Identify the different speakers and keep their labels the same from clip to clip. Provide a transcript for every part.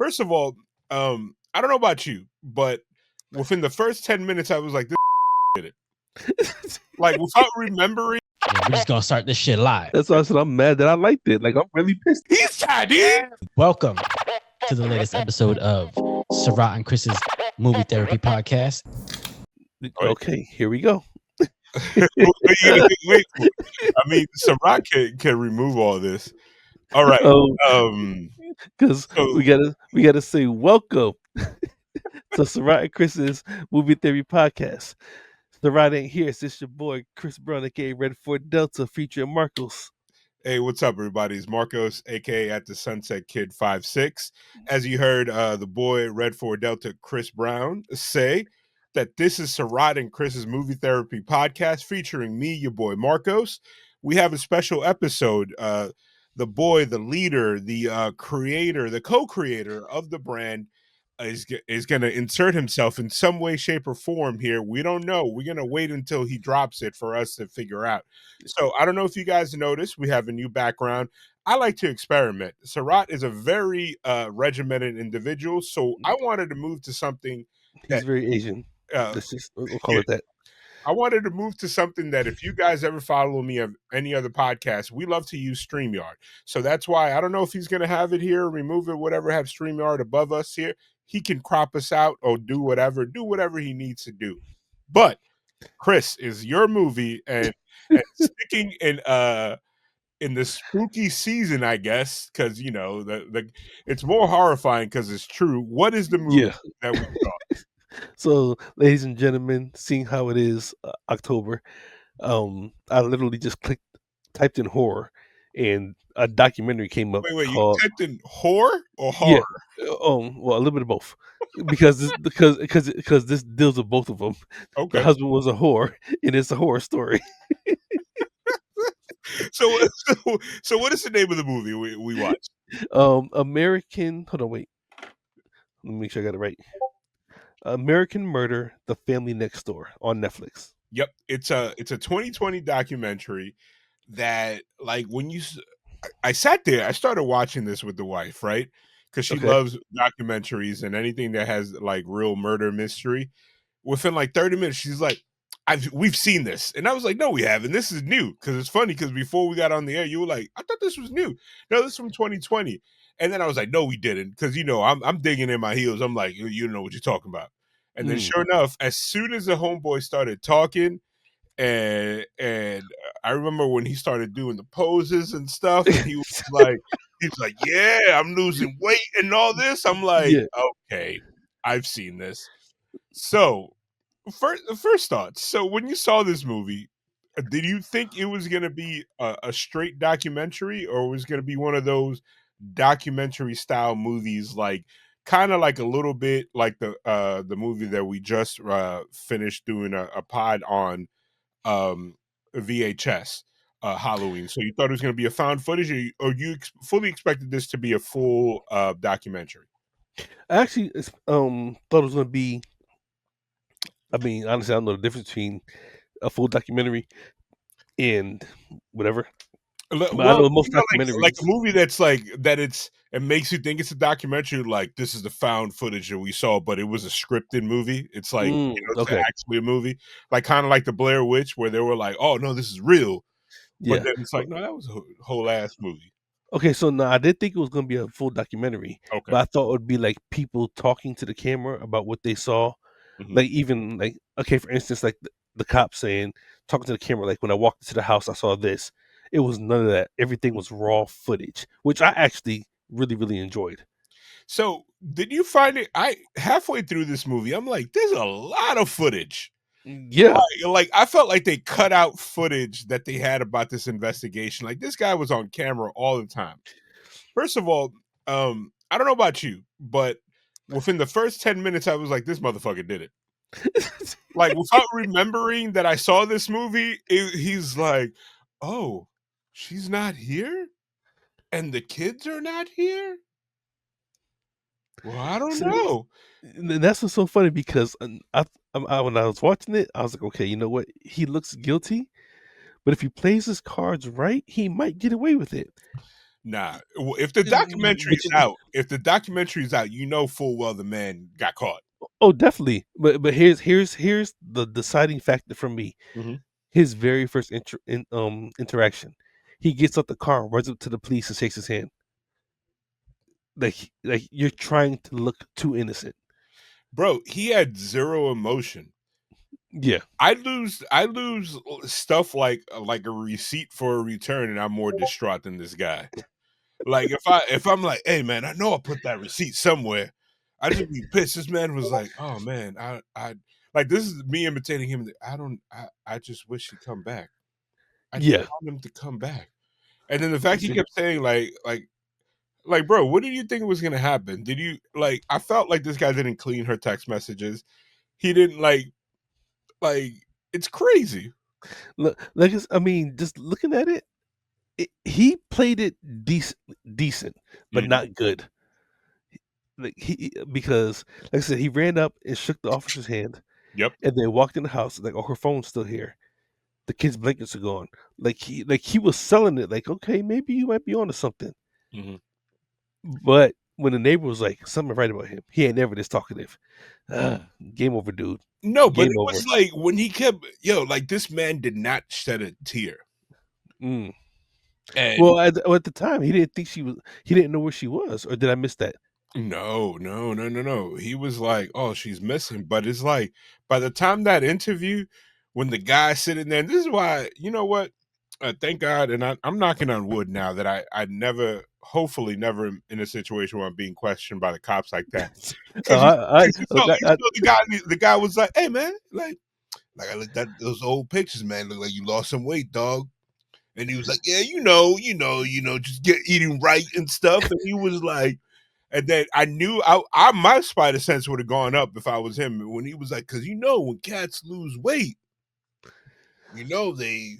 Speaker 1: First of all, I don't know about you, but within the first 10 minutes, I was like, this did it. Like, without remembering.
Speaker 2: Yeah, we're just gonna start this shit live.
Speaker 3: That's why I said I'm mad that I liked it. Like, I'm really pissed.
Speaker 1: He's tidy.
Speaker 2: Welcome to the latest episode of Sarat and Chris's Movie Therapy Podcast.
Speaker 3: Okay, here we go.
Speaker 1: Wait. I mean, Sarat can remove all this. All right.
Speaker 3: Because we gotta say welcome to Sarat and Chris's Movie Theory Podcast. Sarat ain't here. It's your boy Chris Brown, aka Red Fort Delta, featuring Marcos.
Speaker 1: Hey, what's up, everybody? It's Marcos, aka at the Sunset Kid 56. As you heard, the boy Red Fort Delta, Chris Brown, say that this is Sarat and Chris's Movie Therapy Podcast, featuring me, your boy Marcos. We have a special episode. The boy, the leader, the creator, the co-creator of the brand is going to insert himself in some way, shape, or form here. We don't know. We're going to wait until he drops it for us to figure out. So I don't know if you guys noticed, we have a new background. I like to experiment. Sarat is a very regimented individual, so I wanted to move to something.
Speaker 3: He's very Asian. We'll call it that.
Speaker 1: I wanted to move to something that if you guys ever follow me of any other podcast, we love to use StreamYard. So that's why I don't know if he's going to have it here, remove it, whatever, have StreamYard above us here. He can crop us out or do whatever he needs to do. But Chris, is your movie and sticking in the spooky season, I guess, because you know the it's more horrifying because it's true. What is the movie that we saw?
Speaker 3: So, ladies and gentlemen, seeing how it is October, I literally just typed in horror, and a documentary came up.
Speaker 1: Wait, you typed in horror or horror?
Speaker 3: Yeah. Well, a little bit of both, because this deals with both of them.
Speaker 1: Okay.
Speaker 3: The husband was a whore, and it's a horror story.
Speaker 1: So what is the name of the movie we watched?
Speaker 3: American. Hold on, wait. Let me make sure I got it right. American Murder: The Family Next Door on Netflix.
Speaker 1: Yep, it's a 2020 documentary that, like, when I sat there, I started watching this with the wife, right? Because she loves documentaries and anything that has like real murder mystery. Within like 30 minutes, she's like, we've seen this. And I was like, no, we haven't. This is new. Because it's funny, because before we got on the air, you were like, I thought this was new. No, this is from 2020. And then I was like, no, we didn't. Because, you know, I'm digging in my heels. I'm like, you know what you're talking about. And then sure enough, as soon as the homeboy started talking, and I remember when he started doing the poses and stuff, and he was like, yeah, I'm losing weight and all this. I'm like, okay, I've seen this. So first thoughts. So when you saw this movie, did you think it was going to be a straight documentary, or was going to be one of those documentary style movies, like kind of like a little bit like the movie that we just finished doing a pod on, VHS, Halloween? So you thought it was going to be a found footage, or you fully expected this to be a full documentary?
Speaker 3: I actually thought it was going to be. I mean, honestly, I don't know the difference between a full documentary and whatever. But I know most documentaries,
Speaker 1: like a movie that's like that, it makes you think it's a documentary. Like, this is the found footage that we saw, but it was a scripted movie. It's like, it's actually a movie, like kind of like the Blair Witch, where they were like, oh no, this is real. But then it's like, no, that was a whole ass movie.
Speaker 3: Okay, so no, I did think it was going to be a full documentary, but I thought it would be like people talking to the camera about what they saw. Like, even like, okay, for instance, like the cop talking to the camera, like, when I walked into the house, I saw this. It was none of that. Everything was raw footage, which I actually really, really enjoyed.
Speaker 1: So did you find it? Halfway through this movie, I'm like, there's a lot of footage.
Speaker 3: Yeah.
Speaker 1: Like I felt like they cut out footage that they had about this investigation. Like, this guy was on camera all the time. First of all, I don't know about you, but within the first 10 minutes, I was like, this motherfucker did it. Like, without remembering that I saw this movie, he's like, oh, she's not here? And the kids are not here? Well, I don't know.
Speaker 3: That's what's so funny, because when I was watching it, I was like, okay, you know what? He looks guilty, but if he plays his cards right, he might get away with it.
Speaker 1: Nah. If the documentary's out, you know full well the man got caught.
Speaker 3: Oh, definitely. But here's the deciding factor for me.
Speaker 1: Mm-hmm.
Speaker 3: His very first interaction. He gets out the car, runs up to the police, and shakes his hand. Like you're trying to look too innocent.
Speaker 1: Bro, he had zero emotion.
Speaker 3: Yeah.
Speaker 1: I lose stuff like a receipt for a return, and I'm more distraught than this guy. Like if I'm like, hey man, I know I put that receipt somewhere. I just be pissed. This man was like, oh man, I like this is me imitating him. I just wish he'd come back. I just want him to come back. And then the fact he kept saying like, bro, what did you think was gonna happen? Did you like? I felt like this guy didn't clean her text messages. He didn't like it's crazy.
Speaker 3: Look, I mean, just looking at it, he played it decent, but not good. Like because like I said, he ran up and shook the officer's hand.
Speaker 1: Yep.
Speaker 3: And then walked in the house like, oh, her phone's still here. The kids' blankets are gone. Like he was selling it. Like, okay, maybe you might be onto something.
Speaker 1: Mm-hmm.
Speaker 3: But when the neighbor was like, something right about him, he ain't never this talkative. Game over, dude.
Speaker 1: No, but it was like when he kept like this man did not shed a tear.
Speaker 3: And well, at the time, he didn't think he didn't know where she was, or did I miss that?
Speaker 1: No. He was like, oh, she's missing. But it's like by the time that interview, when the guy's sitting there, and this is why, you know what? Thank God, and I'm knocking on wood now that I never, hopefully never in a situation where I'm being questioned by the cops like that. The guy was like, hey man, like I looked at those old pictures, man. Look like you lost some weight, dog. And he was like, yeah, just eating right and stuff. And he was like, and then I knew my spider sense would have gone up if I was him. When he was like, because when cats lose weight, they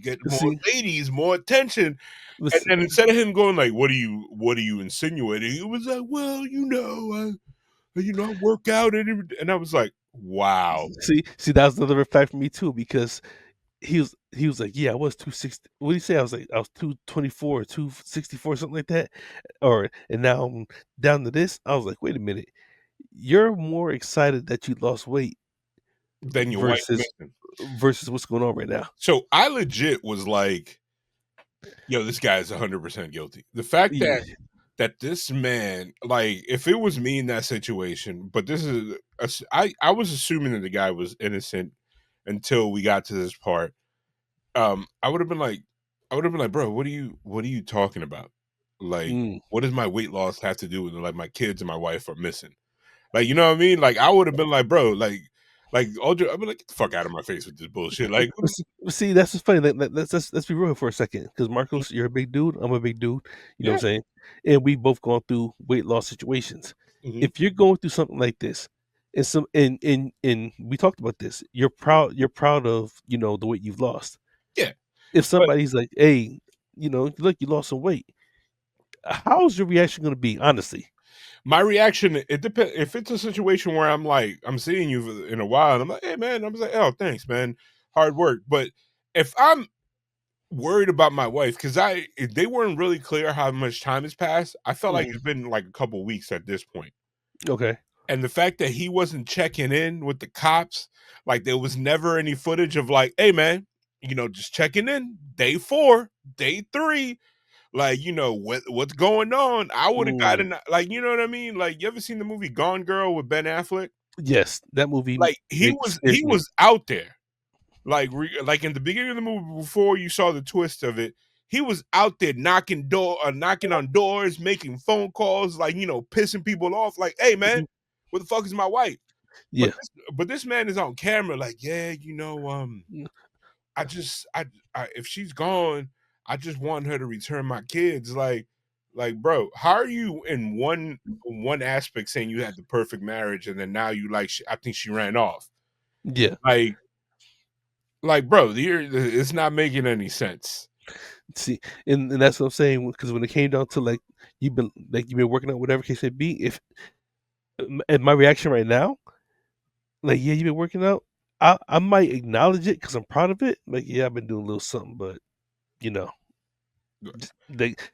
Speaker 1: get more ladies, more attention. And then instead of him going like, what are you insinuating? He was like, well, I work out and I was like, wow.
Speaker 3: See, that was another red flag for me too, because he was like, yeah, I was 260. What do you say? I was 224, 264, something like that. And now I'm down to this. I was like, wait a minute, you're more excited that you lost weight
Speaker 1: than your
Speaker 3: versus what's going on right now.
Speaker 1: So I legit was like, yo, this guy is 100% guilty. The fact that this man, like, if it was me in that situation, but this is I was assuming that the guy was innocent until we got to this part. I would have been like, bro, what are you talking about? Like, what does my weight loss have to do with it? Like my kids and my wife are missing? Like, you know what I mean? Like, I would have been like, bro, like I'd be like, get the fuck out of my face with this bullshit. Like,
Speaker 3: see, that's what's funny. Let's be real for a second, because Marcos, you're a big dude. I'm a big dude. You know what I'm saying? And we both gone through weight loss situations. Mm-hmm. If you're going through something like this, and we talked about this, you're proud of the weight you've lost.
Speaker 1: Yeah.
Speaker 3: If somebody's like, hey, look, you lost some weight, how's your reaction going to be? Honestly,
Speaker 1: my reaction, it depends. If it's a situation where I'm seeing you in a while, and I'm like, hey man, I'm like, oh thanks man, hard work. But if I'm worried about my wife, because they weren't really clear how much time has passed, I felt like it's been like a couple weeks at this point.
Speaker 3: Okay.
Speaker 1: And the fact that he wasn't checking in with the cops, like there was never any footage of like, hey man, just checking in, day 4, day 3. Like, what's going on? I would have gotten, like, you know what I mean? Like, you ever seen the movie Gone Girl with Ben Affleck?
Speaker 3: Yes, that movie.
Speaker 1: Like, he was out there. Like in the beginning of the movie, before you saw the twist of it, he was out there knocking on doors, making phone calls, like, pissing people off. Like, hey man, where the fuck is my wife?
Speaker 3: Yeah.
Speaker 1: But this man is on camera, like, yeah, if she's gone, I just want her to return my kids. Like, bro, how are you in one aspect saying you had the perfect marriage, and then now you I think she ran off?
Speaker 3: Yeah,
Speaker 1: like, bro, it's not making any sense.
Speaker 3: See, and that's what I'm saying, because when it came down to like you've been working out, whatever case may be, if and my reaction right now, like, yeah, you've been working out, I might acknowledge it because I'm proud of it. Like, yeah, I've been doing a little something, but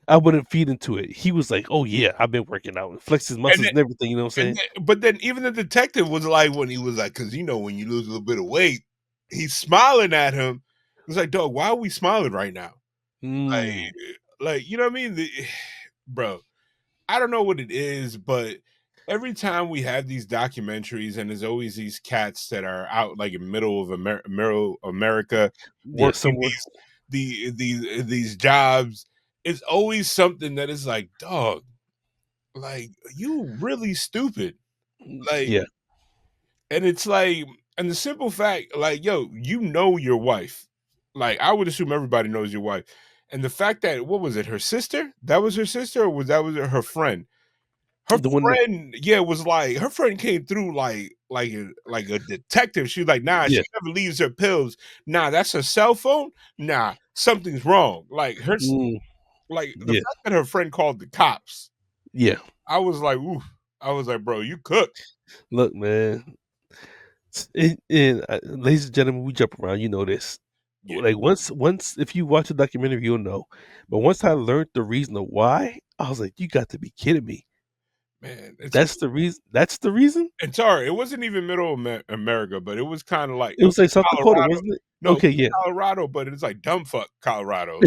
Speaker 3: I wouldn't feed into it. He was like, "Oh yeah, I've been working out, flex his muscles and everything." You know what I'm saying?
Speaker 1: But then even the detective was like, when he was like, because when you lose a little bit of weight, he's smiling at him. It's like, dog, why are we smiling right now?
Speaker 3: Mm.
Speaker 1: Like you know what I mean, bro? I don't know what it is, but every time we have these documentaries, and there's always these cats that are out like in middle of America
Speaker 3: Yeah,
Speaker 1: working
Speaker 3: somewhere.
Speaker 1: these jobs. It's always something that is like, dog, like you really stupid, like,
Speaker 3: Yeah.
Speaker 1: and it's like, and the simple fact, like, yo, your wife, like I would assume everybody knows your wife, and the fact that what was it, her sister? That was her sister, or was her friend? Her
Speaker 3: The one that
Speaker 1: friend, was like her friend came through like a detective. She was like, nah, she
Speaker 3: yeah.
Speaker 1: never leaves her pills. Nah, that's her cell phone. Nah, something's wrong. Like
Speaker 3: Mm.
Speaker 1: like the
Speaker 3: Yeah.
Speaker 1: fact that her friend called the cops.
Speaker 3: Yeah.
Speaker 1: I was like, ooh, I was like, bro, you cooked.
Speaker 3: Look, man. Ladies and gentlemen, we jump around. You know this.
Speaker 1: Yeah,
Speaker 3: Like once, if you watch a documentary, you'll know. But once I learned the reason of why, I was like, "You got to be kidding me!"
Speaker 1: man, it's
Speaker 3: That's the reason. That's the reason.
Speaker 1: and sorry, it wasn't even middle America, but it was kind of like
Speaker 3: It was like South Dakota,
Speaker 1: Colorado.
Speaker 3: wasn't it?
Speaker 1: No, it
Speaker 3: Okay,
Speaker 1: was
Speaker 3: yeah.
Speaker 1: Colorado, but it's like dumb fuck Colorado.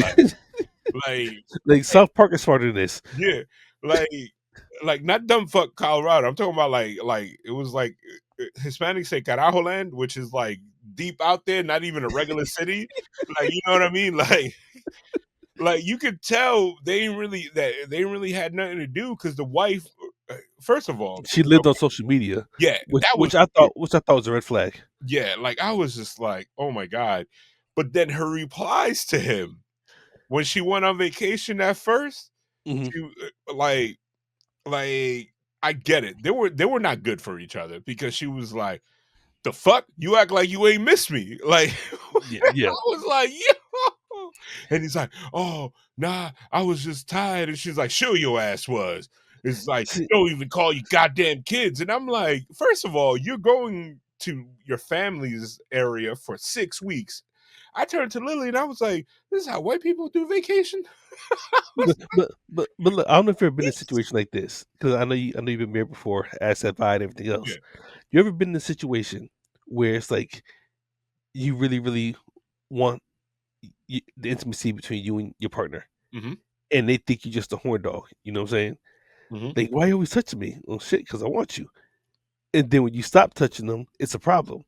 Speaker 1: Like,
Speaker 3: Like South Park is smarter than this.
Speaker 1: yeah, like, not dumb fuck Colorado. I'm talking about like it was like Hispanics say Carajo land, which is like deep out there, not even a regular city. Like, you know what I mean? Like you could tell they ain't really had nothing to do because the wife, first of all,
Speaker 3: She lived on social media,
Speaker 1: yeah,
Speaker 3: which
Speaker 1: that was
Speaker 3: which I thought which I thought was a red flag.
Speaker 1: yeah. Like I was just like, oh my god. But then her replies to him when she went on vacation at first,
Speaker 3: Mhm.
Speaker 1: she like I get it. They were not good for each other because she was like, "The fuck? You act like you ain't miss me." Like
Speaker 3: Yeah,
Speaker 1: I
Speaker 3: yeah.
Speaker 1: was like, "Yo." And he's like, "Oh, nah, I was just tired." And she's like, "Sure your ass was." It's like,
Speaker 3: See,
Speaker 1: "Don't even call you goddamn kids." And I'm like, first of all, you're going to your family's area for 6 weeks. I turned to Lily and I was like, "This is how white people do vacation?"
Speaker 3: but look, I don't know if you've ever been in a situation like this because I know you've been married before, asset buy and everything
Speaker 1: Yeah.
Speaker 3: else. You ever been in a situation where it's like you really, really want the intimacy between you and your partner,
Speaker 1: Mhm.
Speaker 3: and they think you're just a horn dog? You know what I'm saying?
Speaker 1: Mhm.
Speaker 3: Like, why you always touching me? Well, shit, because I want you. And then when you stop touching them, it's a problem.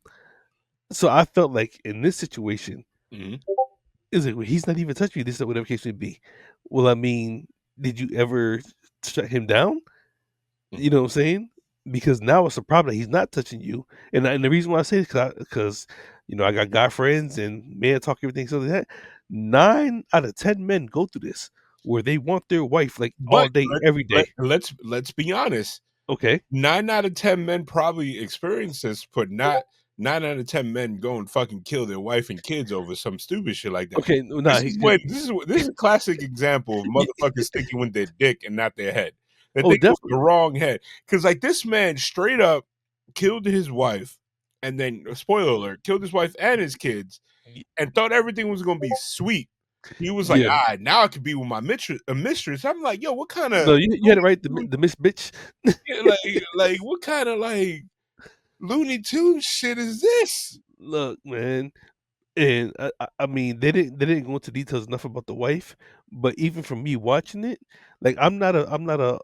Speaker 3: So I felt like in this situation,
Speaker 1: Mhm.
Speaker 3: is it? Well, he's not even touching me. This is whatever case may be. Well, I mean, did you ever shut him down?
Speaker 1: Mhm.
Speaker 3: You know what I'm saying? Because now it's a problem that he's not touching you, and the reason why I say this because I got guy friends and men talk everything so that 9 out of 10 men go through this where they want their wife like all
Speaker 1: But
Speaker 3: day, every day.
Speaker 1: let's be honest.
Speaker 3: Okay,
Speaker 1: 9 out of 10 men probably experience this, but not 9 out of 10 men go and fucking kill their wife and kids over some stupid shit like that.
Speaker 3: okay, no, nah,
Speaker 1: This is a classic example of motherfuckers sticking with their dick and not their head. They're
Speaker 3: oh,
Speaker 1: thinking with the
Speaker 3: definitely,
Speaker 1: wrong head. Because like this man straight up killed his wife, and then spoiler alert, killed his wife and his kids, and thought everything was gonna be sweet. He was like,
Speaker 3: yeah.
Speaker 1: now I could be with my mistress. I'm like, yo, what kind of
Speaker 3: No, you had it right. The Miss Bitch.
Speaker 1: like what kind of like Looney Tunes shit is this?
Speaker 3: Look, man, and I mean they didn't go into details enough about the wife, but even from me watching it, like I'm not a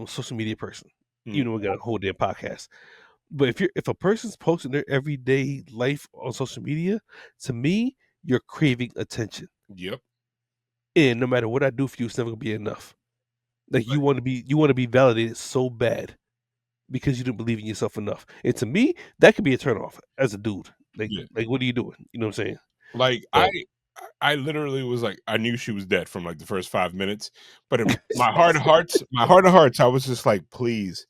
Speaker 3: social media person. You
Speaker 1: Mm,
Speaker 3: know, we got a whole damn podcast. But if a person's posting their everyday life on social media, to me, you're craving attention.
Speaker 1: yep.
Speaker 3: And no matter what I do for you, it's never gonna be enough. Like you want to be validated so bad because you didn't believe in yourself enough. And to me, that could be a turnoff as a dude.
Speaker 1: Yeah.
Speaker 3: Like what are you doing? You know what I'm saying?
Speaker 1: Like
Speaker 3: So
Speaker 1: I literally was like, I knew she was dead from like the first 5 minutes, but in my heart of hearts, I was just like, please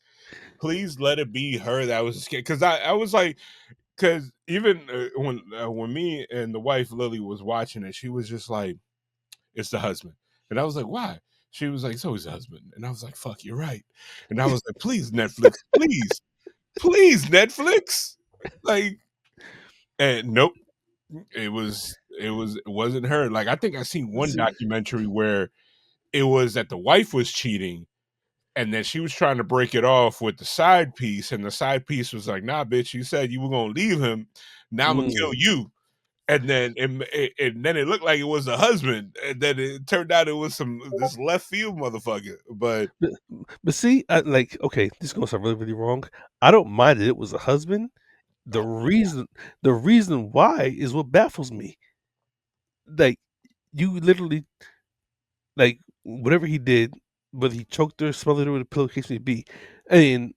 Speaker 1: let it be her that was scared. Because I was like, because even when me and the wife Lily was watching it, she was just like, it's the husband, and I was like, why? She was like, it's always the husband, and I was like, fuck, you're right, and I was like, please Netflix, please Netflix, like, and nope. It was it wasn't her. Like I think I seen one documentary where it was that the wife was cheating, and then she was trying to break it off with the side piece, and the side piece was like, "Nah, bitch, you said you were gonna leave him. Now I'm gonna kill you." And then it looked like it was the husband, and then it turned out it was this left field motherfucker. But
Speaker 3: see, okay, this is gonna sound really, really wrong. I don't mind that it was a husband. The reason why is what baffles me. Like, you literally, like, whatever he did, whether he choked her, smothered her with a pillowcase may be, and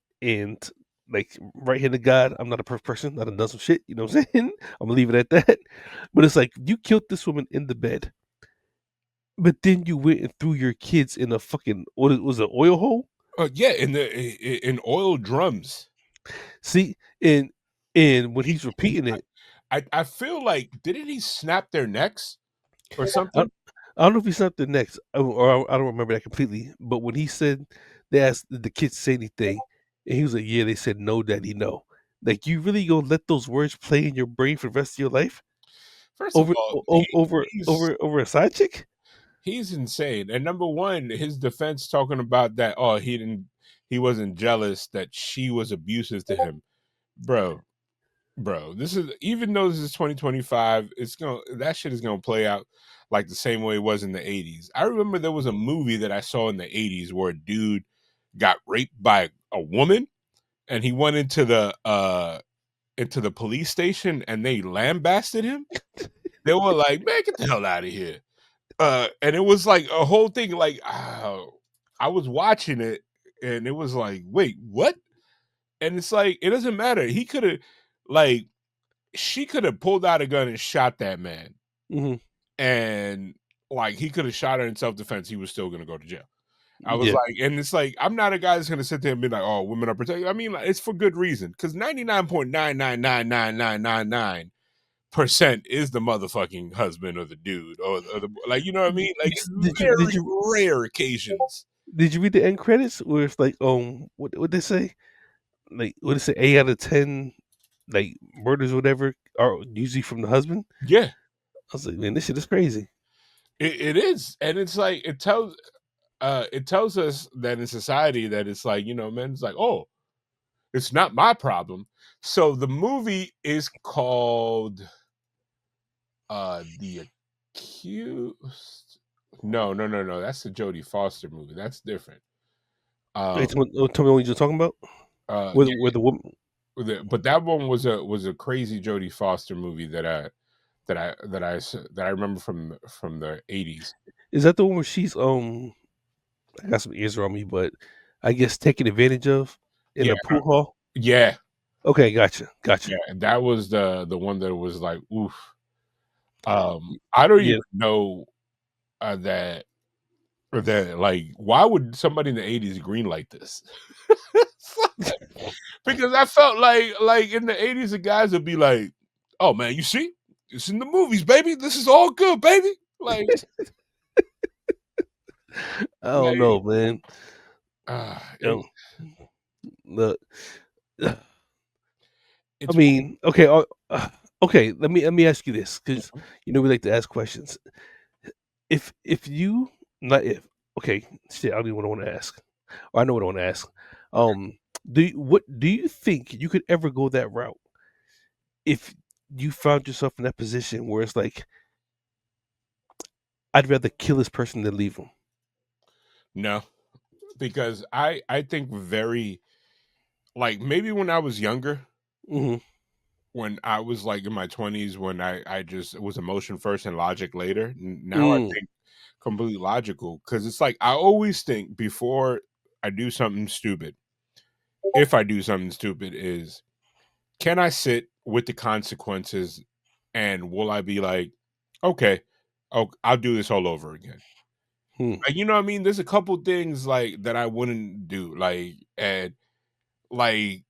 Speaker 3: like, right hand of God, I'm not a perfect person. I done done some shit. You know what I'm saying? I'm gonna leave it at that. But it's like you killed this woman in the bed, but then you went and threw your kids in a fucking was it oil hole?
Speaker 1: yeah, in oil drums.
Speaker 3: See, and when he's repeating it,
Speaker 1: I feel like didn't he snap their necks or something?
Speaker 3: I don't know if he snapped their necks, or I don't remember that completely. But when he said they asked did the kids say anything, and he was like, "Yeah," they said, "No, Daddy, no." Like, you really gonna let those words play in your brain for the rest of your life?
Speaker 1: First of all,
Speaker 3: over a side chick?
Speaker 1: He's insane. And number one, his defense talking about that, oh, he wasn't jealous that she was abusive to him. Bro, this is, even though this is 2025, that shit is gonna play out like the same way it was in the 80s. I remember there was a movie that I saw in the 80s where a dude got raped by a woman, and he went into the police station and they lambasted him. They were like, "Man, get the hell out of here." And it was like a whole thing. Like, I was watching it, and it was like, "Wait, what?" And it's like, it doesn't matter. He could have, like, she could have pulled out a gun and shot that man, and like he could have shot her in self-defense. He was still gonna go to jail. I was like, and it's like, I'm not a guy that's gonna sit there and be like, "Oh, women are protected." I mean, like, it's for good reason, because 99.9999999% is the motherfucking husband or the dude or the, like, you know what I mean? Like, very rare occasions.
Speaker 3: Did you read the end credits where it's like, what they say? Like, what they say? 8 out of 10, like, murders or whatever are usually from the husband.
Speaker 1: Yeah,
Speaker 3: I was like, man, this shit is crazy.
Speaker 1: It is, and it's like it tells us that in society that it's like, you know, men's like, oh, it's not my problem. So the movie is called The Accused. No, that's the Jodie Foster movie. That's different.
Speaker 3: Wait, tell me what you're talking about. With the woman,
Speaker 1: but that one was a crazy Jodie Foster movie that I remember from the 80s.
Speaker 3: Is that the one where she's I got some ears on me, but I guess taken advantage of in a pool hall?
Speaker 1: Yeah.
Speaker 3: Okay, gotcha.
Speaker 1: Yeah, that was the one that was like, oof. I don't even know that like, why would somebody in the 80s greenlight this? Because I felt like in the 80s the guys would be like, "Oh man, you see? It's in the movies, baby. This is all good, baby." Like,
Speaker 3: I don't know, man. Look, I mean, okay, okay. Let me ask you this, because you know we like to ask questions. If you not if okay, shit, I don't even want to ask. Or I know what I want to ask. What do you think you could ever go that route if you found yourself in that position where it's like, I'd rather kill this person than leave him?
Speaker 1: No, because I think very, like, maybe when I was younger, when I was like in my 20s, when I just, it was emotion first and logic later. Now I think completely logical, because it's like I always think before I do something stupid, if I do something stupid, is, can I sit with the consequences, and will I be like, okay, I'll do this all over again? Like, you know what I mean? There's a couple things like that I wouldn't do, like, and like,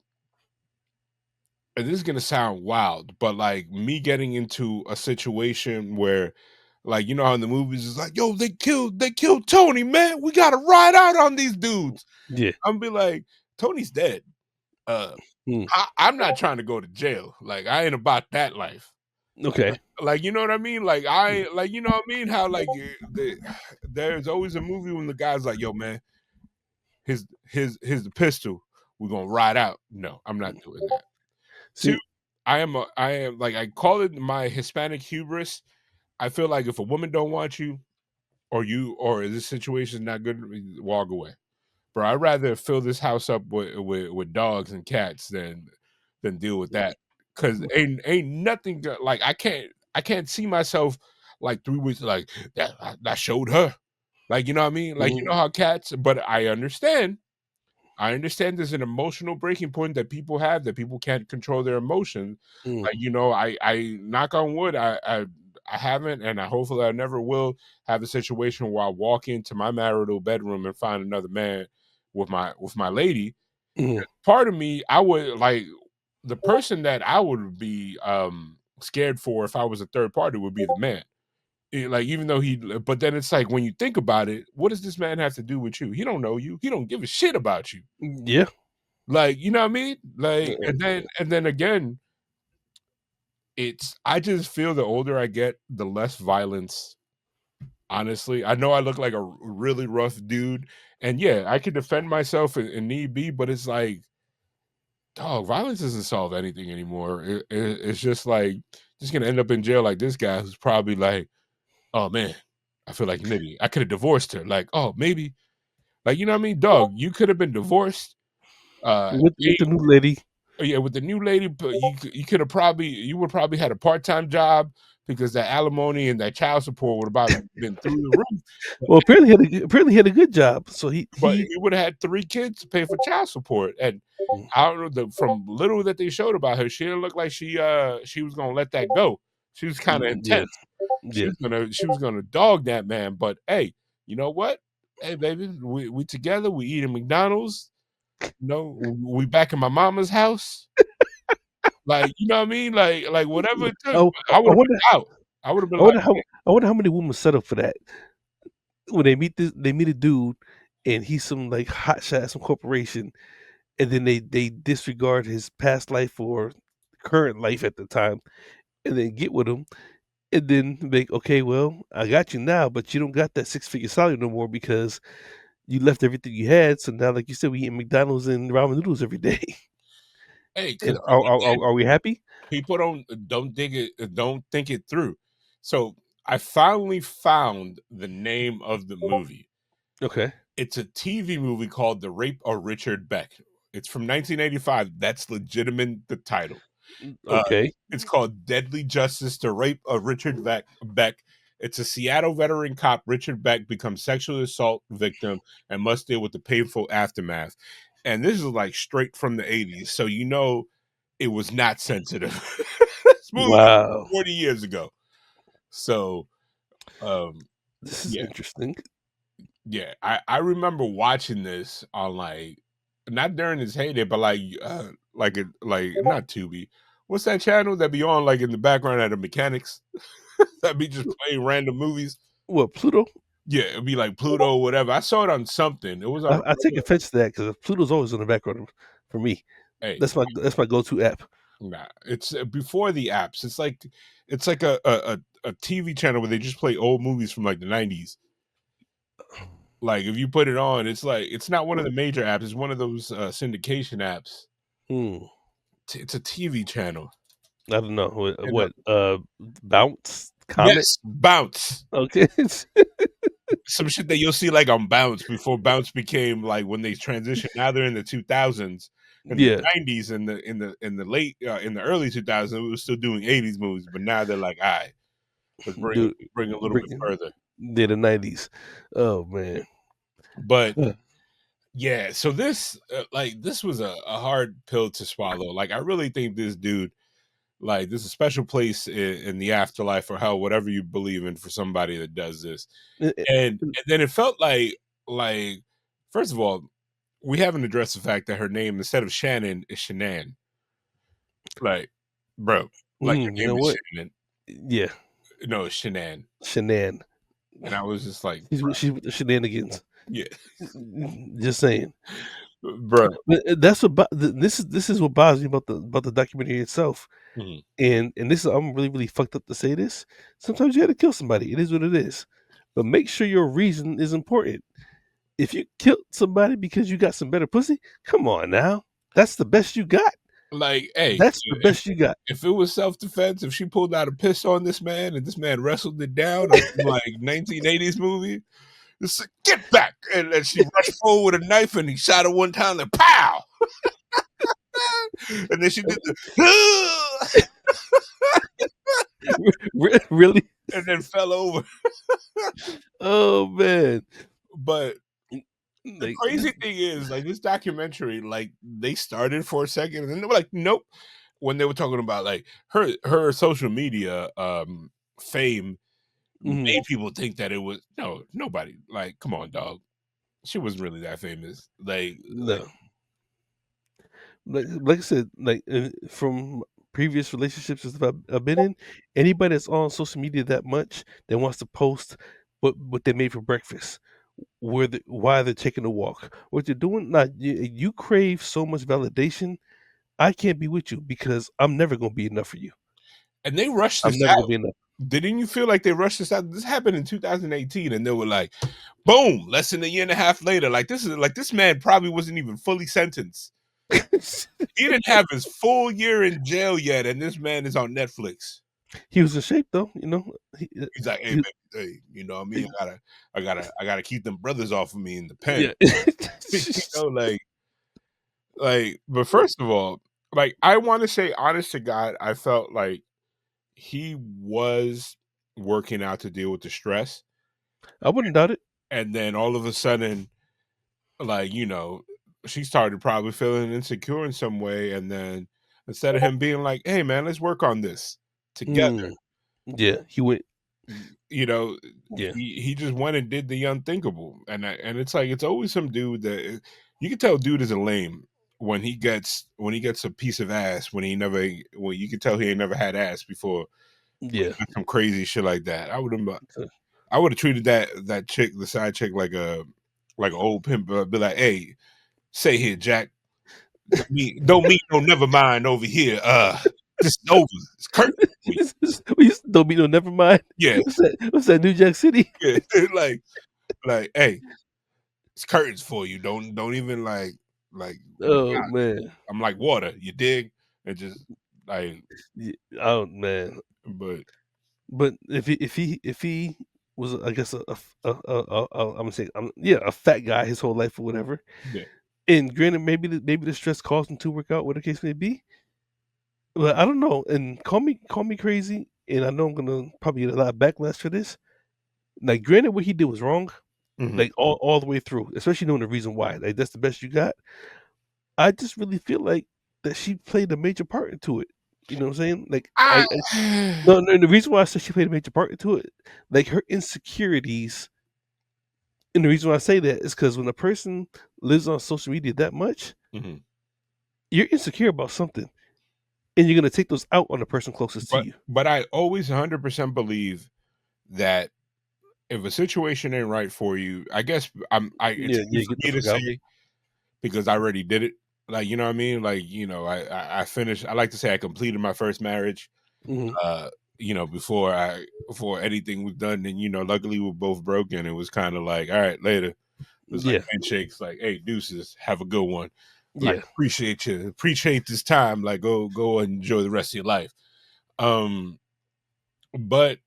Speaker 1: and this is gonna sound wild, but like me getting into a situation where, like, you know how in the movies it's like, yo, they killed Tony, man. We gotta ride out on these dudes.
Speaker 3: Yeah.
Speaker 1: I'm be like, Tony's dead. I'm not trying to go to jail. Like, I ain't about that life.
Speaker 3: Okay.
Speaker 1: Like, you know what I mean? Like, you know what I mean? How, like, there's always a movie when the guy's like, yo, man, here's the pistol. We're going to ride out. No, I'm not doing that. Two,
Speaker 3: See,
Speaker 1: I am, like, I call it my Hispanic hubris. I feel like if a woman don't want you, or this situation is not good, walk away. Bro, I'd rather fill this house up with dogs and cats than deal with that. Cause ain't nothing like I can't see myself like 3 weeks like that showed her. Like, you know what I mean? Like, you know how cats, but I understand. I understand there's an emotional breaking point that people have, that people can't control their emotions. Like, you know, I knock on wood, I haven't, and I hopefully I never will have a situation where I walk into my marital bedroom and find another man with my lady. Part of me, I would like the person that I would be scared for if I was a third party would be the man. Like, even though but then it's like when you think about it, what does this man have to do with you? He don't know you. He don't give a shit about you.
Speaker 3: yeah.
Speaker 1: Like, you know what I mean? Like, and then again, I just feel the older I get, the less violence. Honestly, I know I look like a really rough dude, and yeah, I can defend myself in need be, but it's like, dog, violence doesn't solve anything anymore. It's just like just gonna end up in jail like this guy who's probably like, oh man, I feel like maybe I could have divorced her. Like, oh maybe, like, you know what I mean, dog, you could have been divorced.
Speaker 3: With the new lady.
Speaker 1: Yeah, with the new lady, but you would probably had a part-time job because that alimony and that child support would have about been through the roof.
Speaker 3: Well, apparently he had a good job, so he
Speaker 1: would have had 3 kids to pay for child support. And I don't know, from little that they showed about her, she didn't look like she was gonna let that go. She was kind of
Speaker 3: yeah,
Speaker 1: intense. She was gonna dog that man. But hey, you know what? Hey, baby, we together. We eating McDonald's. You know, we back in my mama's house. Like, you know what I mean? Like whatever it took.
Speaker 3: Oh,
Speaker 1: I
Speaker 3: I
Speaker 1: would have
Speaker 3: wonder,
Speaker 1: been out. I would have been
Speaker 3: I
Speaker 1: like,
Speaker 3: wonder how many women set up for that when they meet a dude, and he's some like hot shot at some corporation, and then they disregard his past life or current life at the time, and then get with him, and then make okay, well, I got you now, but you don't got that 6-figure salary no more because you left everything you had. So now, like you said, we eat McDonald's and ramen noodles every day.
Speaker 1: hey,
Speaker 3: And
Speaker 1: because
Speaker 3: are we happy?
Speaker 1: people don't think it through. So I finally found the name of the movie.
Speaker 3: Okay.
Speaker 1: It's a TV movie called The Rape of Richard Beck. It's from 1985. That's legitimate, the title.
Speaker 3: Okay.
Speaker 1: It's called Deadly Justice: The Rape of Richard Beck. It's a Seattle veteran cop, Richard Beck, becomes sexual assault victim and must deal with the painful aftermath. And this is like straight from the 80s. So you know it was not sensitive. This movie was
Speaker 3: Wow.
Speaker 1: 40 years ago. So
Speaker 3: this is
Speaker 1: yeah.
Speaker 3: interesting.
Speaker 1: Yeah, I remember watching this on like not during its heyday, but like not Tubi. What's that channel that be on like in the background at the mechanics? That be just playing random movies.
Speaker 3: What, Pluto?
Speaker 1: Yeah, it'd be like Pluto or whatever. I saw it on something. It was on.
Speaker 3: I take offense to that because Pluto's always in the background for me.
Speaker 1: Hey,
Speaker 3: That's my go-to app.
Speaker 1: nah, it's before the apps. It's like a TV channel where they just play old movies from like the 90s. Like if you put it on, it's like it's not one of the major apps. It's one of those syndication apps. It's a TV channel.
Speaker 3: I don't know what Bounce Comet.
Speaker 1: Yes, Bounce.
Speaker 3: Okay.
Speaker 1: Some shit that you'll see like on Bounce before Bounce became like when they transitioned. Now they're in the 2000s, in the 90s, in the late in the early 2000s. We were still doing 80s movies, but now they're like, all right, let's bring a little bit further.
Speaker 3: They're the 90s. Oh man.
Speaker 1: But yeah, so this this was a hard pill to swallow. Like I really think this dude, like there's a special place in the afterlife or hell, whatever you believe in, for somebody that does this. And then it felt like first of all, we haven't addressed the fact that her name instead of Shannon is Shanann. Like, bro, like her name is Shannon.
Speaker 3: Yeah.
Speaker 1: No, it's Shanann.
Speaker 3: Shanann.
Speaker 1: And I was just like,
Speaker 3: she's with the shenanigans.
Speaker 1: Yeah.
Speaker 3: Just saying.
Speaker 1: bro.
Speaker 3: That's what this is what bothers me about the documentary itself.
Speaker 1: Mm-hmm.
Speaker 3: And this is, I'm really fucked up to say this. Sometimes you got to kill somebody. It is what it is. But make sure your reason is important. If you killed somebody because you got some better pussy, come on now. That's the best you got.
Speaker 1: Like, hey,
Speaker 3: that's the best you got.
Speaker 1: If it was self-defense, if she pulled out a pistol on this man and this man wrestled it down like 1980s movie, it's like, get back. And she rushed forward with a knife and he shot her one time and pow. And then she did the
Speaker 3: really?
Speaker 1: And then fell over.
Speaker 3: Oh man.
Speaker 1: But the crazy thing is, like, this documentary, like, they started for a second and then they were like, nope. When they were talking about like her social media fame made people think that it was nobody. Like, come on, dog. She wasn't really that famous. Like,
Speaker 3: no. Like I said, like from previous relationships that I've been in, anybody that's on social media that much that wants to post what they made for breakfast, why they're taking a walk, what they're doing. Now you crave so much validation. I can't be with you because I'm never gonna be enough for you.
Speaker 1: And they rushed this out. Didn't you feel like they rushed this out? This happened in 2018, and they were like, boom, less than a year and a half later. Like, this man probably wasn't even fully sentenced. He didn't have his full year in jail yet, and this man is on Netflix.
Speaker 3: He was in shape though, you know.
Speaker 1: He's like, hey, hey, you know what I mean? I gotta keep them brothers off of me in the pen.
Speaker 3: Yeah.
Speaker 1: You know, like, but first of all, like, I want to say, honest to God, I felt like he was working out to deal with the stress.
Speaker 3: I wouldn't doubt it.
Speaker 1: And then all of a sudden, like, you know, she started probably feeling insecure in some way. And then instead of him being like, hey, man, let's work on this together.
Speaker 3: Yeah, he went.
Speaker 1: You know,
Speaker 3: yeah,
Speaker 1: he just went and did the unthinkable. And it's like, it's always some dude that you can tell dude is a lame when he gets a piece of ass when you can tell he ain't never had ass before.
Speaker 3: Yeah,
Speaker 1: some crazy shit like that. I would have treated that chick, the side chick, like an old pimp. Be like, hey, say here, Jack. Don't meet no never mind over here. This is over. It's curtain.
Speaker 3: Don't meet no never mind.
Speaker 1: Yeah.
Speaker 3: What's that? New Jack City.
Speaker 1: Yeah. like, hey, it's curtains for you. Don't even like.
Speaker 3: Oh man,
Speaker 1: I'm like water. You dig? And just like.
Speaker 3: Oh man. But if he was, I guess, I'm gonna say, a fat guy his whole life or whatever.
Speaker 1: Yeah.
Speaker 3: And granted, maybe the stress caused him to work out, whatever the case may be. But I don't know. And call me crazy, and I know I'm gonna probably get a lot of backlash for this. Like, granted, what he did was wrong, like all the way through, especially knowing the reason why. Like, that's the best you got. I just really feel like that she played a major part into it. You know what I'm saying? Like, no, the reason why I said she played a major part into it, like her insecurities. And the reason why I say that is because when a person lives on social media that much, you're insecure about something, and you're gonna take those out on the person closest to you.
Speaker 1: But I always 100% believe that if a situation ain't right for you, I guess it's easy for me to say because I already did it. Like, you know what I mean? Like, you know, I finished. I like to say I completed my first marriage. You know, before anything was done, and you know, luckily we were both broken. It was kind of like, all right, later. It was like handshakes, like, hey, deuces, have a good one. Like, appreciate this time. Like, go and enjoy the rest of your life. But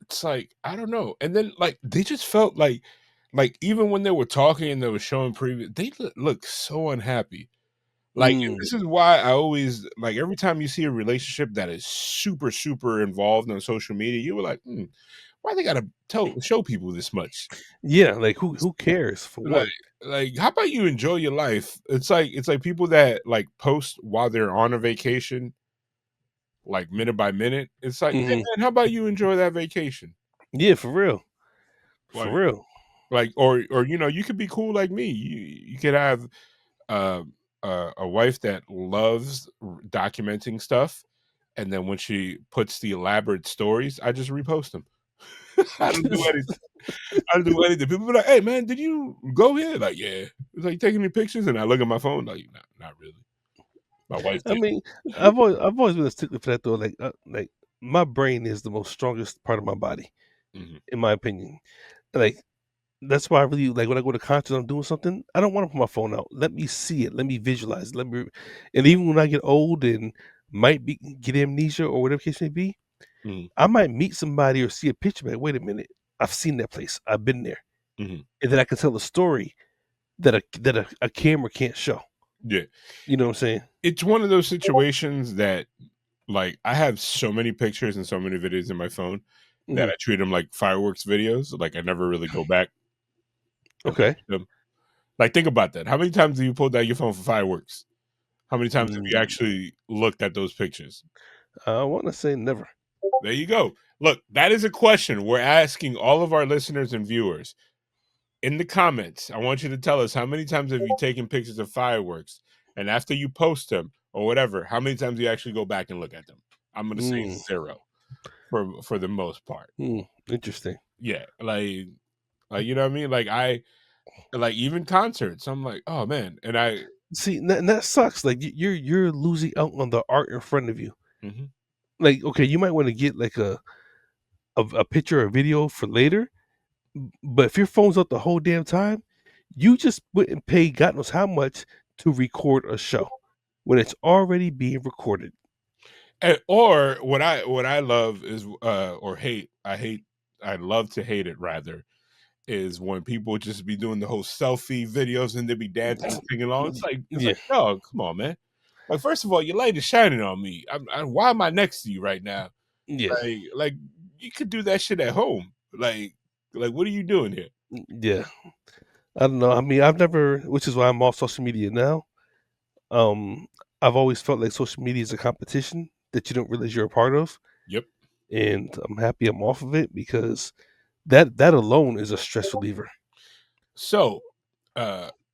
Speaker 1: it's like, I don't know. And then like they just felt like even when they were talking and they were showing preview, they look so unhappy. Like, this is why I always, like, every time you see a relationship that is super, super involved on social media, you were like, why they gotta show people this much?
Speaker 3: Yeah, like who cares for what?
Speaker 1: Like, how about you enjoy your life? It's like people that like post while they're on a vacation, like minute by minute. It's like, hey, man, how about you enjoy that vacation?
Speaker 3: Yeah, for real.
Speaker 1: Like,
Speaker 3: for real.
Speaker 1: Like, or you know, you could be cool like me. You could have a wife that loves documenting stuff, and then when she puts the elaborate stories, I just repost them. I don't do anything. I'll do anything. People be like, "Hey, man, did you go here?" Like, yeah. It's like taking me pictures, and I look at my phone. Like, not really. My wife
Speaker 3: I
Speaker 1: did.
Speaker 3: mean, I've always been a stickler for that though. Like my brain is the most strongest part of my body, in my opinion. Like that's why I really like when I go to concerts, I'm doing something. I don't want to put my phone out. Let me see it. Let me visualize. And even when I get old and get amnesia or whatever case may be, I might meet somebody or see a picture. Like, wait a minute, I've seen that place. I've been there, and then I can tell a story that a camera can't show.
Speaker 1: Yeah,
Speaker 3: you know what I'm saying.
Speaker 1: It's one of those situations that, like, I have so many pictures and so many videos in my phone that I treat them like fireworks videos. Like, I never really go back.
Speaker 3: Okay.
Speaker 1: Like, think about that. How many times have you pulled out your phone for fireworks? How many times have you actually looked at those pictures?
Speaker 3: I want to say never.
Speaker 1: There you go. Look, that is a question we're asking all of our listeners and viewers. In the comments, I want you to tell us how many times have you taken pictures of fireworks, and after you post them or whatever, how many times do you actually go back and look at them? I'm going to say 0 for the most part.
Speaker 3: Interesting.
Speaker 1: Yeah, like you know what I mean? Like even concerts, I'm like, oh man, and I
Speaker 3: see that sucks. Like you're losing out on the art in front of you.
Speaker 1: Mm-hmm.
Speaker 3: Like, okay, you might want to get like a picture or video for later, but if your phone's up the whole damn time, you just wouldn't pay God knows how much to record a show when it's already being recorded.
Speaker 1: Or what I love is or hate, I love to hate it rather, is when people just be doing the whole selfie videos and they be dancing and singing along. It's like, oh, come on, man. Like, first of all, your light is shining on me. Why am I next to you right now?
Speaker 3: Yeah.
Speaker 1: Like you could do that shit at home. Like what are you doing here?
Speaker 3: Yeah. I don't know. I mean, which is why I'm off social media now. I've always felt like social media is a competition that you don't realize you're a part of.
Speaker 1: Yep.
Speaker 3: And I'm happy I'm off of it because that alone is a stress reliever.
Speaker 1: So,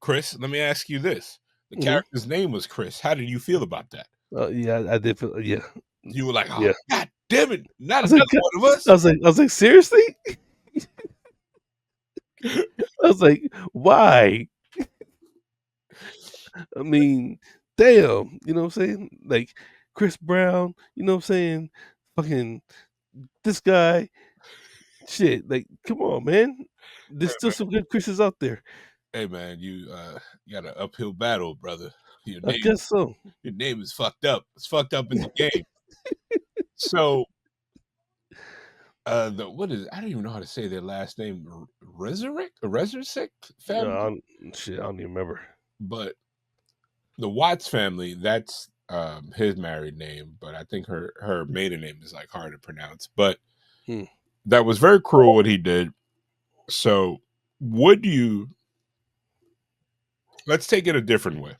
Speaker 1: Chris, let me ask you this. The character's name was Chris. How did you feel about that?
Speaker 3: Yeah, I did feel, yeah.
Speaker 1: You were like, oh,
Speaker 3: yeah.
Speaker 1: God damn it, not another one of us.
Speaker 3: I was like, seriously? I was like, why? I mean, damn, you know what I'm saying? Like Chris Brown, you know what I'm saying? Fucking this guy. Shit, like, come on, man. There's still some good Chris's out there.
Speaker 1: Hey man, you got an uphill battle, brother.
Speaker 3: I guess so.
Speaker 1: Your name is fucked up. It's fucked up in the game. So what is it? I don't even know how to say their last name. Resurrect family?
Speaker 3: Shit, I don't even remember.
Speaker 1: But the Watts family, that's his married name, but I think her maiden name is like hard to pronounce. But that was very cruel what he did. So would you, let's take it a different way.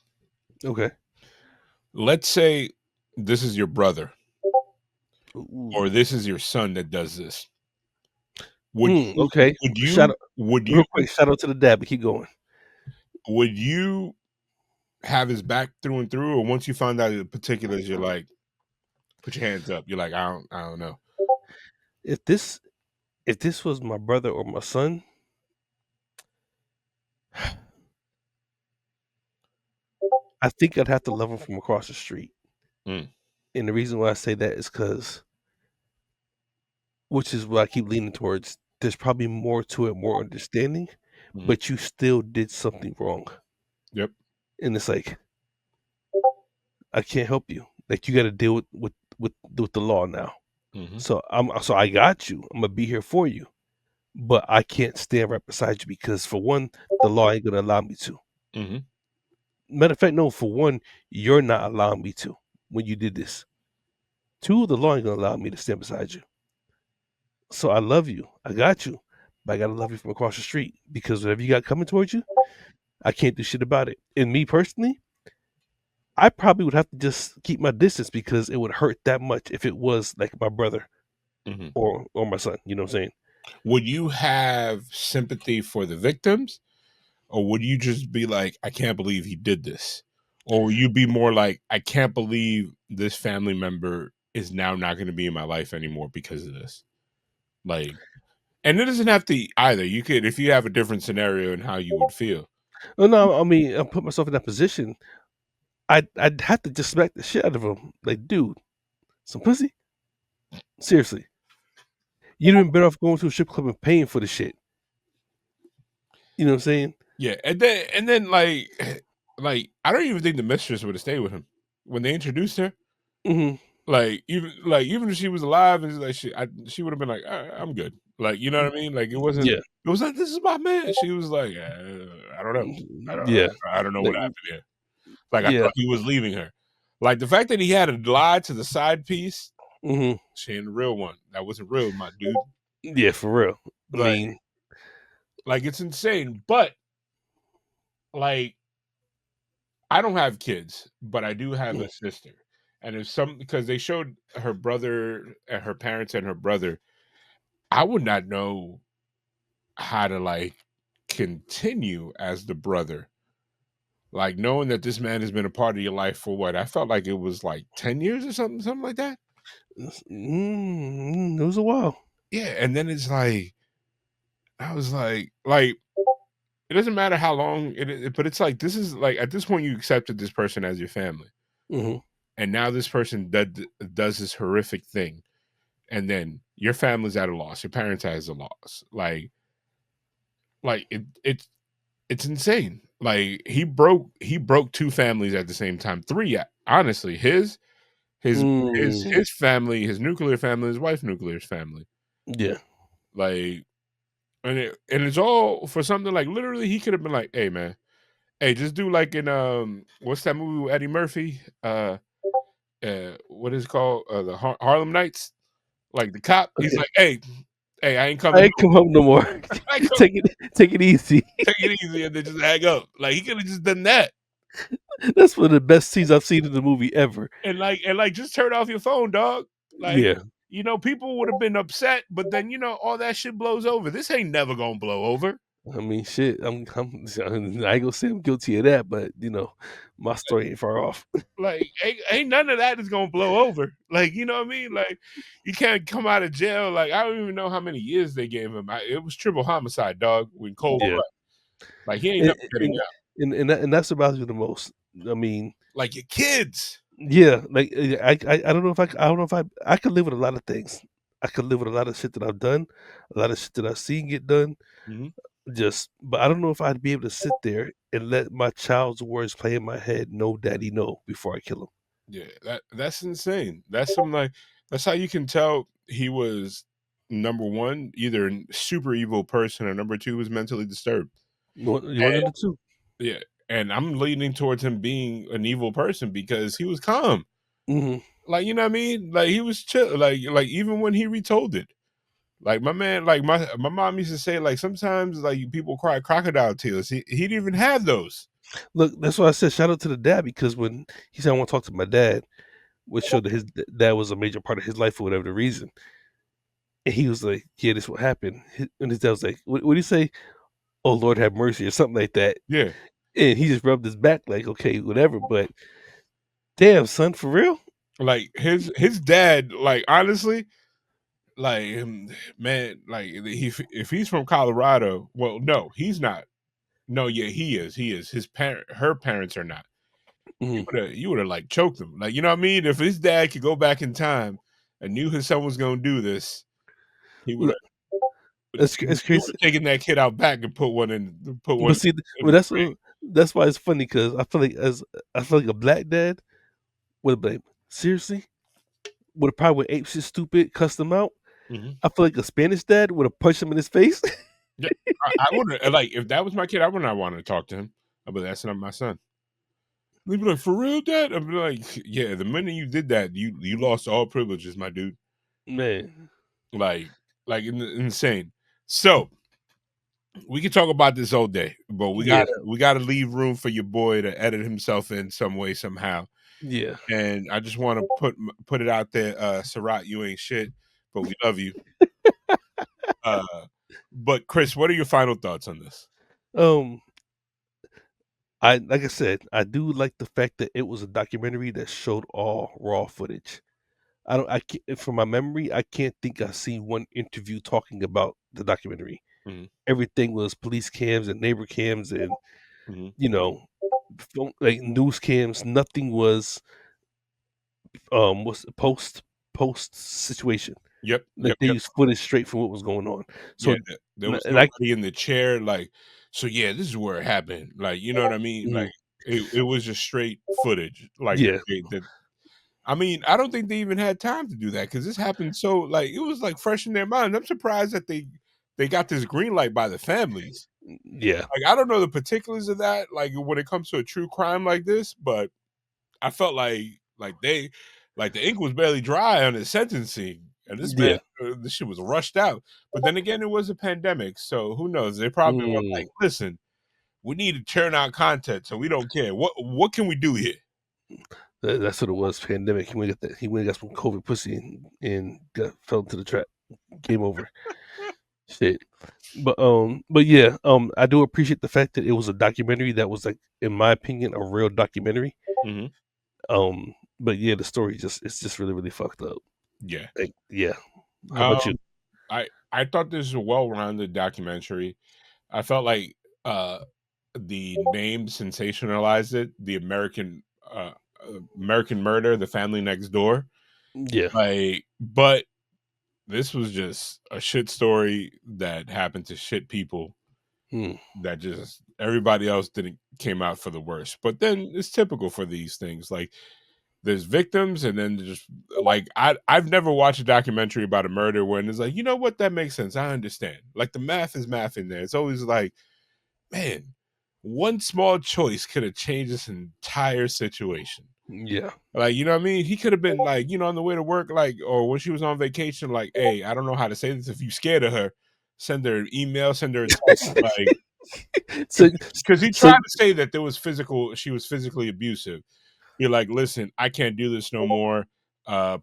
Speaker 3: Okay.
Speaker 1: Let's say this is your brother. Or this is your son that does this.
Speaker 3: Okay.
Speaker 1: Would you
Speaker 3: real quick, shout out to the dad, but keep going.
Speaker 1: Would you have his back through and through, or once you find out the particulars, you're like, put your hands up? You're like, I don't know.
Speaker 3: If this was my brother or my son, I think I'd have to love him from across the street. And the reason why I say that is because, which is what I keep leaning towards, there's probably more to it, more understanding, but you still did something wrong.
Speaker 1: Yep.
Speaker 3: And it's like, I can't help you. Like, you got to deal with the law now. So I got you. I'm gonna be here for you, but I can't stand right beside you because, for one, the law ain't gonna allow me to. Matter of fact, no. For one, you're not allowing me to when you did this. Two, the law ain't gonna allow me to stand beside you. So I love you. I got you, but I gotta love you from across the street because whatever you got coming towards you, I can't do shit about it. And me personally, I probably would have to just keep my distance because it would hurt that much if it was like my brother or my son. You know what I'm saying?
Speaker 1: Would you have sympathy for the victims, or would you just be like, I can't believe he did this? Or would you be more like, I can't believe this family member is now not going to be in my life anymore because of this? Like, And it doesn't have to either. You could, if you have a different scenario and how you would feel.
Speaker 3: Oh no, I mean, I put myself in that position. I'd have to just smack the shit out of him. Like, dude, some pussy. Seriously, you'd have been better off going to a strip club and paying for the shit. You know what I'm saying?
Speaker 1: Yeah, and then like I don't even think the mistress would have stayed with him when they introduced her.
Speaker 3: Mm-hmm.
Speaker 1: Like even if she was alive and like she would have been like, I'm good. Like, you know what I mean? Like it wasn't.
Speaker 3: Yeah.
Speaker 1: It was like, this is my man. She was like, I don't know.
Speaker 3: Yeah.
Speaker 1: I don't know
Speaker 3: Like,
Speaker 1: what happened here. Like I
Speaker 3: yeah.
Speaker 1: thought he was leaving her. Like the fact that he had to lie to the side piece.
Speaker 3: Mm-hmm.
Speaker 1: She ain't the real one. That wasn't real, my dude.
Speaker 3: Yeah, for real. I
Speaker 1: Like,
Speaker 3: mean,
Speaker 1: like it's insane. But like, I don't have kids, but I do have a sister. And if because they showed her brother and her parents and her brother, I would not know how to like continue as the brother. Like knowing that this man has been a part of your life for what? I felt like it was like 10 years or something like that.
Speaker 3: it was a while.
Speaker 1: Yeah, and then it's like I was like it doesn't matter how long but it's like this is like at this point you accepted this person as your family.
Speaker 3: Mm-hmm.
Speaker 1: And now this person does this horrific thing, and then your family's at a loss, your parents has a loss. Like it's insane. Like he broke two families at the same time. Three, honestly. His family, his nuclear family, his wife's nuclear family.
Speaker 3: Yeah.
Speaker 1: Like and it's all for something like literally he could have been like, hey man, hey, just do like in what's that movie with Eddie Murphy? What is it called? The Harlem Nights. Like the cop, he's like, hey, I ain't coming.
Speaker 3: I ain't come home no more. Take it easy.
Speaker 1: Take it easy, and then just hang up. Like he could have just done that.
Speaker 3: That's one of the best scenes I've seen in the movie ever.
Speaker 1: And like just turn off your phone, dog. Like,
Speaker 3: yeah.
Speaker 1: You know, people would have been upset, but then you know all that shit blows over. This ain't never gonna blow over.
Speaker 3: I mean, shit. I ain't gonna say I'm guilty of that, but you know, my story ain't far off.
Speaker 1: Like, ain't none of that is gonna blow over. Like, you know what I mean? Like, you can't come out of jail. Like, I don't even know how many years they gave him. It was triple homicide, dog. When Cole, like, he ain't never getting out.
Speaker 3: And that's about you the most. I mean,
Speaker 1: like your kids.
Speaker 3: Yeah, like I don't know if I could live with a lot of things. I could live with a lot of shit that I've done, a lot of shit that I've seen get done.
Speaker 1: Mm-hmm.
Speaker 3: But I don't know if I'd be able to sit there and let my child's words play in my head, "No, daddy, no," before I kill him.
Speaker 1: Yeah, that's insane. That's that's how you can tell he was number one, either a super evil person, or number two was mentally disturbed.
Speaker 3: One of the two.
Speaker 1: Yeah, and I'm leaning towards him being an evil person because he was calm.
Speaker 3: Mm-hmm.
Speaker 1: Like, you know what I mean? Like he was chill. Like even when he retold it. Like my man, like my mom used to say, like sometimes like people cry crocodile tears. He didn't even have those.
Speaker 3: Look, that's why I said shout out to the dad, because when he said I want to talk to my dad, which showed that his dad was a major part of his life for whatever the reason. And he was like, "Yeah, this what happened." And his dad was like, "What do you say? Oh Lord, have mercy," or something like that.
Speaker 1: Yeah.
Speaker 3: And he just rubbed his back like, "Okay, whatever." But damn, son, for real?
Speaker 1: Like his dad, like honestly, like man, like if he's from Colorado, well, no, he's not. No, yeah, he is. He is. Her parents are not.
Speaker 3: Mm-hmm.
Speaker 1: You would have like choked him. Like, you know what I mean? If his dad could go back in time and knew his son was gonna do this, he would have.
Speaker 3: It's crazy.
Speaker 1: Taking that kid out back and put one.
Speaker 3: But see, that's why it's funny, because I feel like a black dad would have been seriously would have probably went ape shit stupid, cussed him out.
Speaker 1: Mm-hmm.
Speaker 3: I feel like a Spanish dad would have punched him in his face.
Speaker 1: Yeah, I wouldn't like if that was my kid. I would not want to talk to him. I'd be like, that's not my son. They'd be like, for real, Dad? I'd be like, yeah. The minute you did that, you lost all privileges, my dude.
Speaker 3: Man,
Speaker 1: like insane. So we can talk about this all day, but we gotta leave room for your boy to edit himself in some way somehow.
Speaker 3: Yeah.
Speaker 1: And I just want to put it out there, Sarat, you ain't shit, but we love you. But Chris, what are your final thoughts on this?
Speaker 3: Like I said, I do like the fact that it was a documentary that showed all raw footage. From my memory, I can't think I've seen one interview talking about the documentary.
Speaker 1: Mm-hmm.
Speaker 3: Everything was police cams and neighbor cams and
Speaker 1: Mm-hmm.
Speaker 3: you know, like news cams. Nothing was what's post situation.
Speaker 1: Yep.
Speaker 3: Like they used footage straight from what was going on. So
Speaker 1: yeah, there was nobody in the chair. Like, so yeah, this is where it happened. Like, you know what I mean?
Speaker 3: Mhm.
Speaker 1: Like, it was just straight footage. Like,
Speaker 3: Yeah.
Speaker 1: I mean, I don't think they even had time to do that because this happened so like it was like fresh in their mind. I'm surprised that they got this green light by the families.
Speaker 3: Yeah.
Speaker 1: Like, I don't know the particulars of that, like when it comes to a true crime like this, but I felt like the ink was barely dry on his sentencing, and this man, this shit was rushed out. But then again, it was a pandemic, so who knows? They probably were like, "Listen, we need to churn out content, so we don't care. What can we do here?"
Speaker 3: That's what it was. Pandemic. He went and got some COVID pussy and fell into the trap. Game over. Shit. But yeah, I do appreciate the fact that it was a documentary that was like, in my opinion, a real documentary.
Speaker 1: Mm-hmm.
Speaker 3: But yeah, the story it's just really, really fucked up.
Speaker 1: Yeah.
Speaker 3: Like, yeah. How about you?
Speaker 1: I thought this was a well-rounded documentary. I felt like the name sensationalized it. The American Murder, The Family Next Door.
Speaker 3: Yeah.
Speaker 1: Like, but this was just a shit story that happened to shit people. That just everybody else came out for the worst. But then it's typical for these things. Like, there's victims, and then just like I've never watched a documentary about a murder when it's like, you know what, that makes sense. I understand. Like, the math is math in there. It's always like, man, one small choice could have changed this entire situation.
Speaker 3: Yeah.
Speaker 1: Like, you know what I mean? He could have been like, you know, on the way to work, like, or when she was on vacation, like, hey, I don't know how to say this. If you scared of her, send her an email, send her a text, like, because he tried to say that she was physically abusive. You're like, listen, I can't do this no more.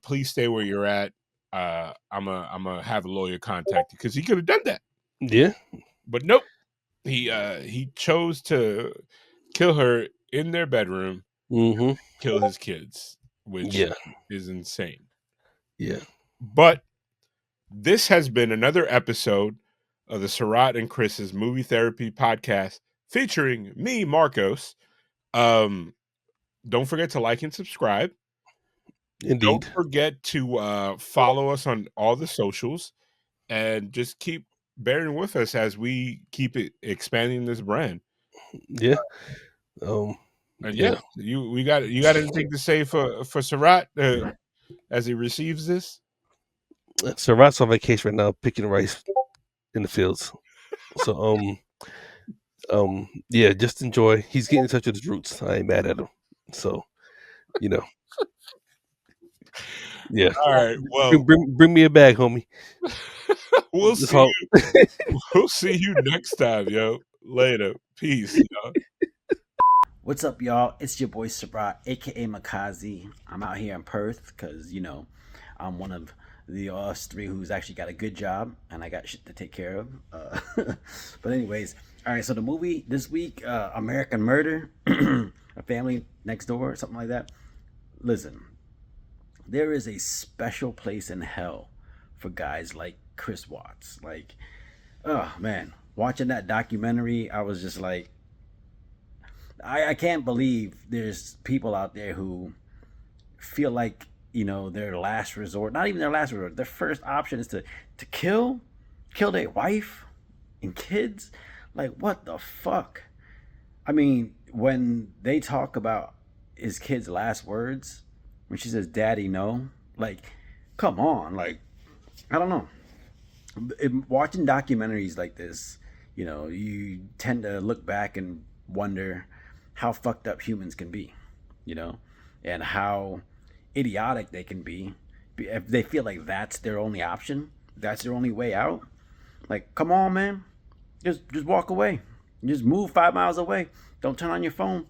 Speaker 1: Please stay where you're at. I'm a have a lawyer contact you, because he could have done that.
Speaker 3: Yeah.
Speaker 1: But nope. He chose to kill her in their bedroom, kill his kids, which is insane.
Speaker 3: Yeah.
Speaker 1: But this has been another episode of the Surratt and Chris's Movie Therapy Podcast featuring me, Marcos. Don't forget to like and subscribe.
Speaker 3: Indeed.
Speaker 1: Don't forget to follow us on all the socials, and just keep bearing with us as we keep expanding this brand.
Speaker 3: Yeah.
Speaker 1: And you got anything to say for Surratt as he receives this?
Speaker 3: Surratt's on vacation right now, picking rice in the fields. So yeah, just enjoy. He's getting in touch with his roots. I ain't mad at him. So, you know. Yeah.
Speaker 1: All right. Well,
Speaker 3: bring me a bag, homie.
Speaker 1: We'll see you next time, yo. Later. Peace, yo.
Speaker 4: What's up, y'all? It's your boy Surratt, aka Makazi. I'm out here in Perth because, you know, I'm one of the us three who's actually got a good job and I got shit to take care of. But anyways, all right, so the movie this week, American Murder, A Family Next Door, something like that. Listen, there is a special place in hell for guys like Chris Watts. Like, oh man, watching that documentary, I was just like, I can't believe there's people out there who feel like, you know, their last resort, not even their last resort, their first option is to kill their wife and kids. Like, what the fuck? I mean, when they talk about his kid's last words, when she says, "Daddy, no," like, come on. Like, I don't know. Watching documentaries like this, you know, you tend to look back and wonder how fucked up humans can be, you know, and how idiotic they can be if they feel like that's their only option, that's their only way out. Like, come on, man, just walk away, just move 5 miles away, don't turn on your phone,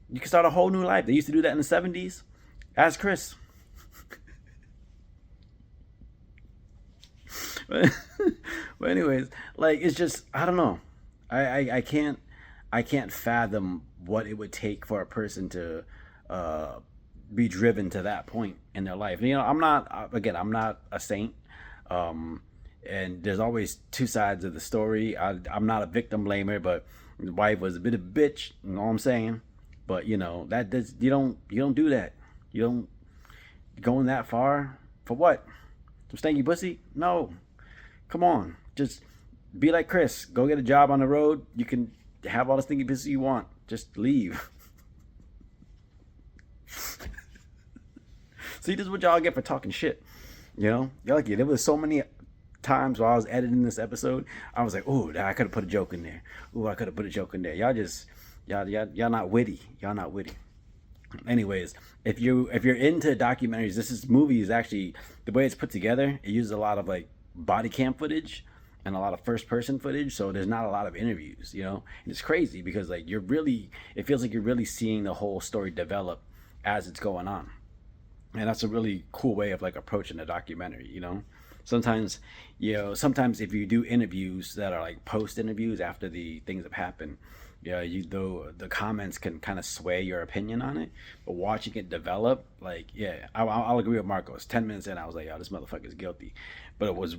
Speaker 4: you can start a whole new life. They used to do that in the 70s. Ask Chris. But anyways, like, it's just, I don't know, I can't fathom what it would take for a person to be driven to that point in their life. You know, I'm not a saint. and there's always two sides of the story. I'm not a victim blamer, but the wife was a bit of a bitch. You know what I'm saying? But you know that does, you don't do that. You don't going that far for what? Some stanky pussy? No. Come on, just be like Chris. Go get a job on the road. You can have all the stinky pussy you want. Just leave. See, this is what y'all get for talking shit. You know, y'all like it. There was so many times while I was editing this episode, I was like, "Ooh, I could have put a joke in there. Ooh, I could have put a joke in there." Y'all not witty. Y'all not witty. Anyways, if you're into documentaries, this movie is actually, the way it's put together, it uses a lot of like body cam footage and a lot of first person footage, so there's not a lot of interviews, you know. And it's crazy because like it feels like you're really seeing the whole story develop as it's going on. And that's a really cool way of like approaching a documentary, you know. Sometimes if you do interviews that are like post interviews after the things have happened, the comments can kind of sway your opinion on it. But watching it develop, like, I'll agree with Marcos. 10 minutes in, I was like, "Yo, this motherfucker's guilty." But it was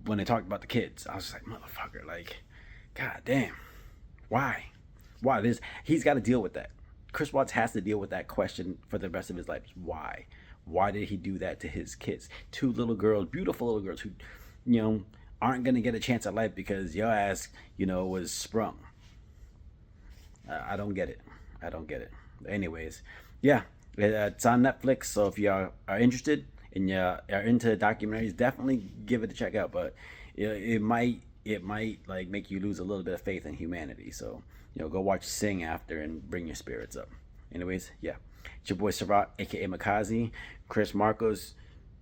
Speaker 4: when they talked about the kids, I was just like, "Motherfucker, like, god damn, why? He's got to deal with that. Chris Watts has to deal with that question for the rest of his life. Why? Why did he do that to his kids? Two little girls, beautiful little girls who, you know, aren't going to get a chance at life because your ass, you know, was sprung." I don't get it. Anyways, yeah, it's on Netflix. So if you are interested and you are into documentaries, definitely give it a check out. But it might like make you lose a little bit of faith in humanity. So, you know, go watch Sing after and bring your spirits up. Anyways, yeah, it's your boy Sarat, aka Makazi, Chris Marcos.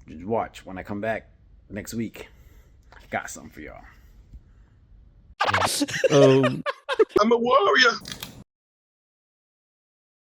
Speaker 4: Just watch when I come back next week. Got something for y'all.
Speaker 5: I'm a warrior.